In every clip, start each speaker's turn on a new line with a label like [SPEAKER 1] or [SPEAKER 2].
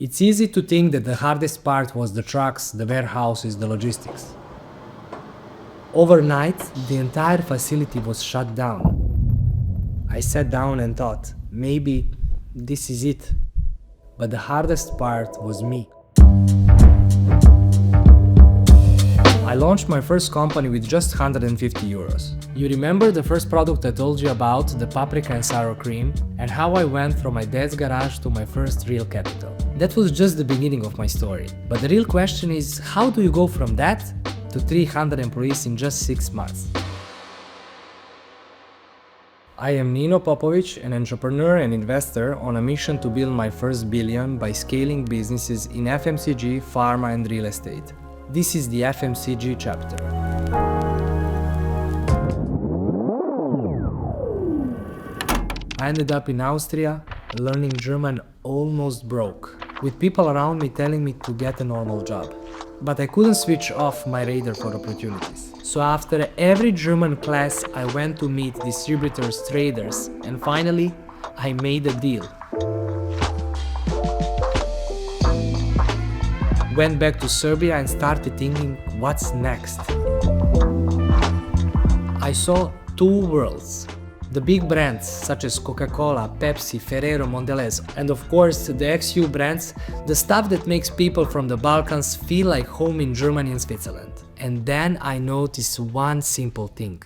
[SPEAKER 1] It's easy to think that the hardest part was the trucks, the warehouses, the logistics. Overnight, the entire facility was shut down. I sat down and thought, maybe this is it. But the hardest part was me. I launched my first company with just 150 euros. You remember the first product I told you about, the paprika and sour cream, and how I went from my dad's garage to my first real capital. That was just the beginning of my story. But the real question is, how do you go from that to 300 employees in just 6 months? I am Nino Popovic, an entrepreneur and investor on a mission to build my first billion by scaling businesses in FMCG, pharma and real estate. This is the FMCG chapter. I ended up in Austria, learning German almost broke, with people around me telling me to get a normal job. But I couldn't switch off my radar for opportunities. So after every German class, I went to meet distributors, traders, and finally, I made a deal. Went back to Serbia and started thinking, what's next? I saw two worlds. The big brands such as Coca-Cola, Pepsi, Ferrero, Mondelez, and of course the XU brands, the stuff that makes people from the Balkans feel like home in Germany and Switzerland. And then I noticed one simple thing.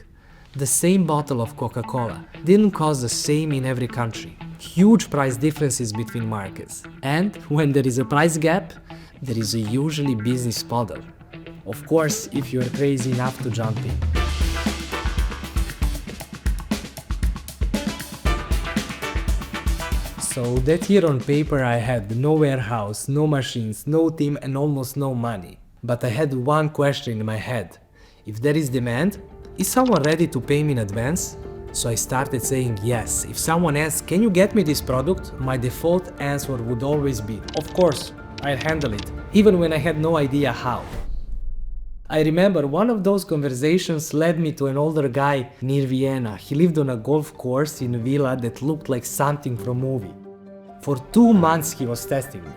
[SPEAKER 1] The same bottle of Coca-Cola didn't cost the same in every country. Huge price differences between markets. And when there is a price gap, there is a usually business model. Of course, if you are crazy enough to jump in. So that year on paper I had no warehouse, no machines, no team and almost no money. But I had one question in my head. If there is demand, is someone ready to pay me in advance? So I started saying yes. If someone asks, can you get me this product? My default answer would always be, of course, I'll handle it, even when I had no idea how. I remember one of those conversations led me to an older guy near Vienna. He lived on a golf course in a villa that looked like something from a movie. For 2 months he was testing me.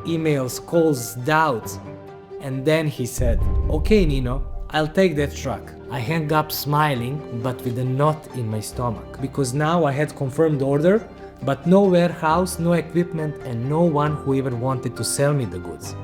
[SPEAKER 1] Emails, calls, doubts. And then he said, okay Nino, I'll take that truck. I hung up smiling, but with a knot in my stomach. Because now I had confirmed order, but no warehouse, no equipment, and no one who ever wanted to sell me the goods.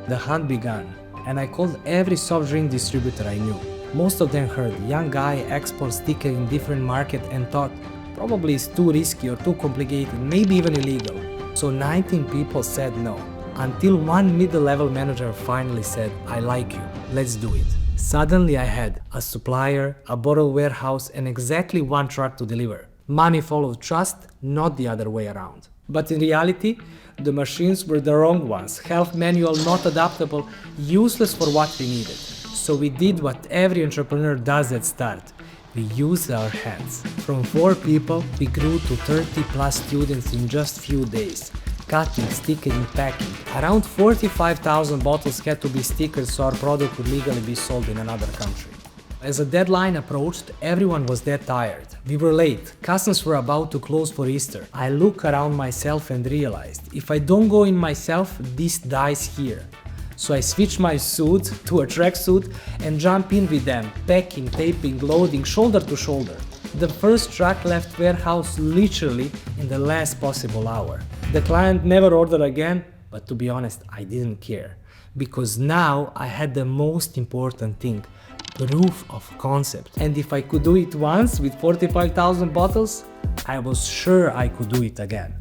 [SPEAKER 1] The hunt began, and I called every soft drink distributor I knew. Most of them heard young guy export sticker in different market and thought probably it's too risky or too complicated, maybe even illegal. So 19 people said no, until one middle-level manager finally said, I like you, let's do it. Suddenly I had a supplier, a bottle warehouse, and exactly one truck to deliver. Money followed trust, not the other way around. But in reality, the machines were the wrong ones, half manual, not adaptable, useless for what we needed. So we did what every entrepreneur does at start. We used our hands. From 4 people, we grew to 30 plus students in just few days. Cutting, sticking, packing. Around 45,000 bottles had to be stickered so our product could legally be sold in another country. As a deadline approached, everyone was dead tired. We were late. Customs were about to close for Easter. I looked around myself and realized, if I don't go in myself, this dies here. So I switched my suit to a tracksuit and jumped in with them, packing, taping, loading, shoulder to shoulder. The first truck left warehouse literally in the last possible hour. The client never ordered again, but to be honest, I didn't care. Because now I had the most important thing. Proof of concept. And if I could do it once with 45,000 bottles, I was sure I could do it again.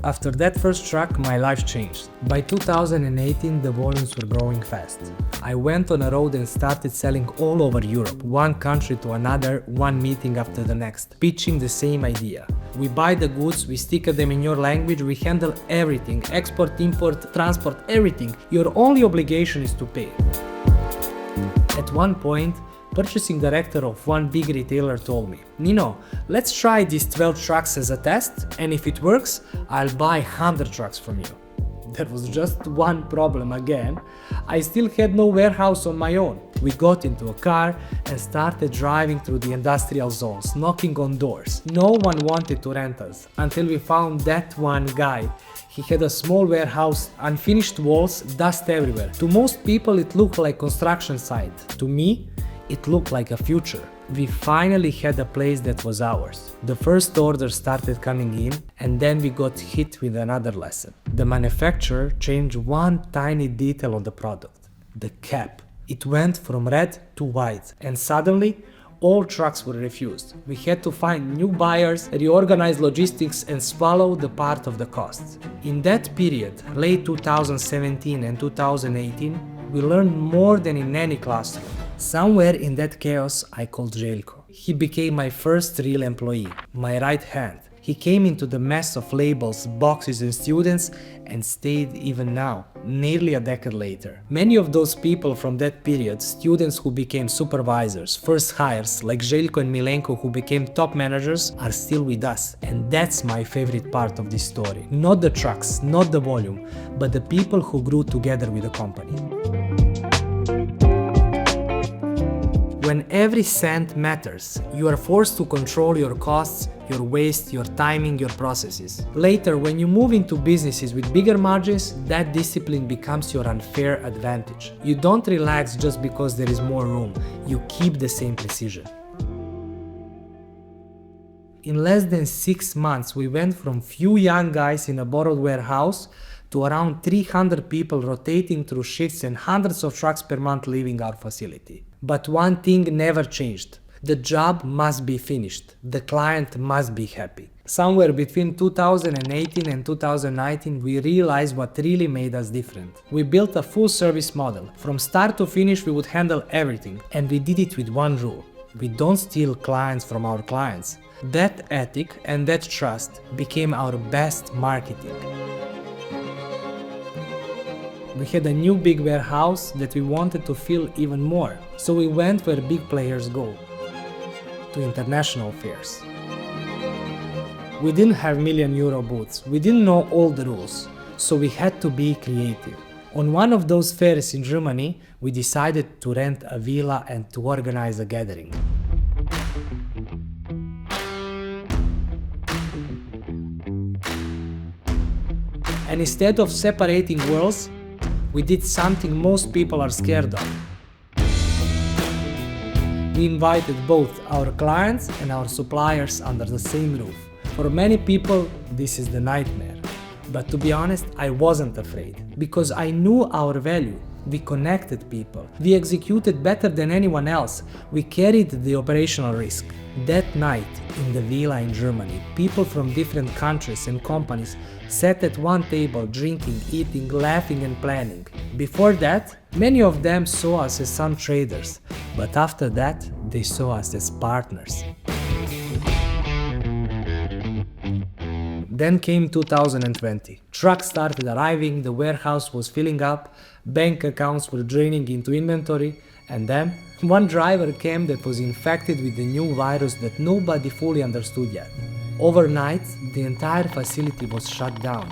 [SPEAKER 1] After that first truck, my life changed. By 2018, the volumes were growing fast. I went on a road and started selling all over Europe, one country to another, one meeting after the next, pitching the same idea. We buy the goods, we sticker them in your language, we handle everything, export, import, transport, everything. Your only obligation is to pay. At one point, purchasing director of one big retailer told me, Nino, let's try these 12 trucks as a test, and if it works, I'll buy 100 trucks from you. There was just one problem again. I still had no warehouse on my own. We got into a car and started driving through the industrial zones, knocking on doors. No one wanted to rent us until we found that one guy. He had a small warehouse, unfinished walls, dust everywhere. To most people it looked like a construction site. To me, it looked like a future. We finally had a place that was ours. The first order started coming in, and then we got hit with another lesson. The manufacturer changed one tiny detail on the product, the cap. It went from red to white, and suddenly all trucks were refused. We had to find new buyers, reorganize logistics, and swallow the part of the costs. In that period, late 2017 and 2018, we learned more than in any classroom. Somewhere in that chaos, I called Željko. He became my first real employee, my right hand. He came into the mess of labels, boxes and students and stayed even now, nearly a decade later. Many of those people from that period, students who became supervisors, first hires like Željko and Milenko who became top managers, are still with us. And that's my favorite part of this story. Not the trucks, not the volume, but the people who grew together with the company. When every cent matters, you are forced to control your costs, your waste, your timing, your processes. Later, when you move into businesses with bigger margins, that discipline becomes your unfair advantage. You don't relax just because there is more room, you keep the same precision. In less than 6 months, we went from few young guys in a borrowed warehouse to around 300 people rotating through shifts and hundreds of trucks per month leaving our facility. But one thing never changed. The job must be finished. The client must be happy. Somewhere between 2018 and 2019, we realized what really made us different. We built a full service model. From start to finish, we would handle everything. And we did it with one rule. We don't steal clients from our clients. That ethic and that trust became our best marketing. We had a new big warehouse that we wanted to fill even more, so we went where big players go, to international fairs. We didn't have €1,000,000 booths, we didn't know all the rules, so we had to be creative. On one of those fairs in Germany, we decided to rent a villa and to organize a gathering. And instead of separating worlds, we did something most people are scared of. We invited both our clients and our suppliers under the same roof. For many people, this is the nightmare. But to be honest, I wasn't afraid, because I knew our value. We connected people. We executed better than anyone else. We carried the operational risk. That night, in the villa in Germany, people from different countries and companies sat at one table, drinking, eating, laughing and planning. Before that, many of them saw us as some traders, but after that, they saw us as partners. Then came 2020. Trucks started arriving, the warehouse was filling up, bank accounts were draining into inventory, and then one driver came that was infected with the new virus that nobody fully understood yet. Overnight, the entire facility was shut down.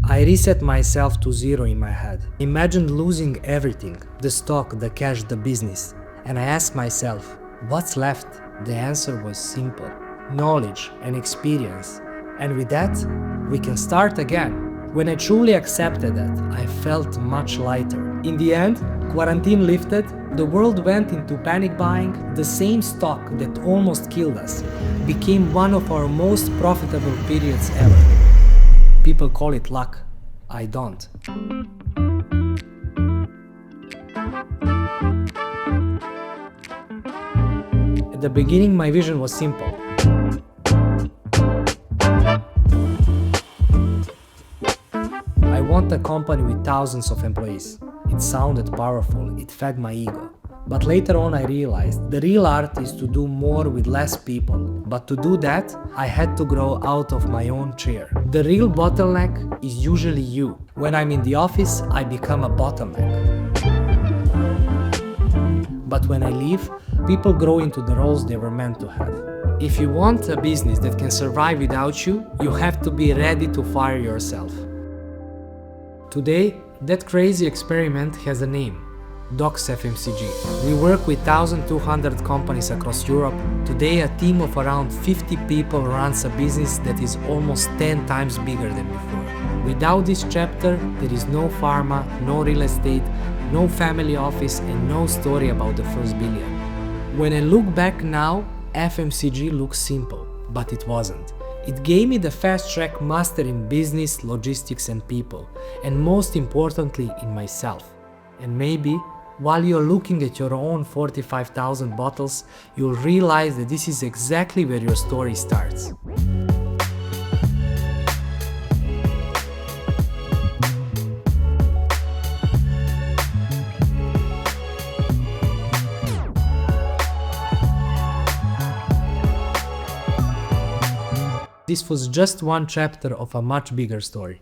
[SPEAKER 1] I reset myself to zero in my head. Imagined losing everything, the stock, the cash, the business. And I asked myself, what's left? The answer was simple. Knowledge and experience. And with that, we can start again. When I truly accepted that, I felt much lighter. In the end, quarantine lifted, the world went into panic buying, the same stock that almost killed us became one of our most profitable periods ever. People call it luck. I don't. At the beginning, my vision was simple. I want a company with thousands of employees. It sounded powerful, it fed my ego. But later on I realized the real art is to do more with less people. But to do that, I had to grow out of my own chair. The real bottleneck is usually you. When I'm in the office, I become a bottleneck. But when I leave, people grow into the roles they were meant to have. If you want a business that can survive without you, you have to be ready to fire yourself. Today, that crazy experiment has a name. Doc's FMCG. We work with 1,200 companies across Europe. Today, a team of around 50 people runs a business that is almost 10 times bigger than before. Without this chapter, there is no pharma, no real estate, no family office, and no story about the first billion. When I look back now, FMCG looks simple, but it wasn't. It gave me the fast-track master in business, logistics, and people, and most importantly, in myself. And maybe, while you're looking at your own 45,000 bottles, you'll realize that this is exactly where your story starts. This was just one chapter of a much bigger story.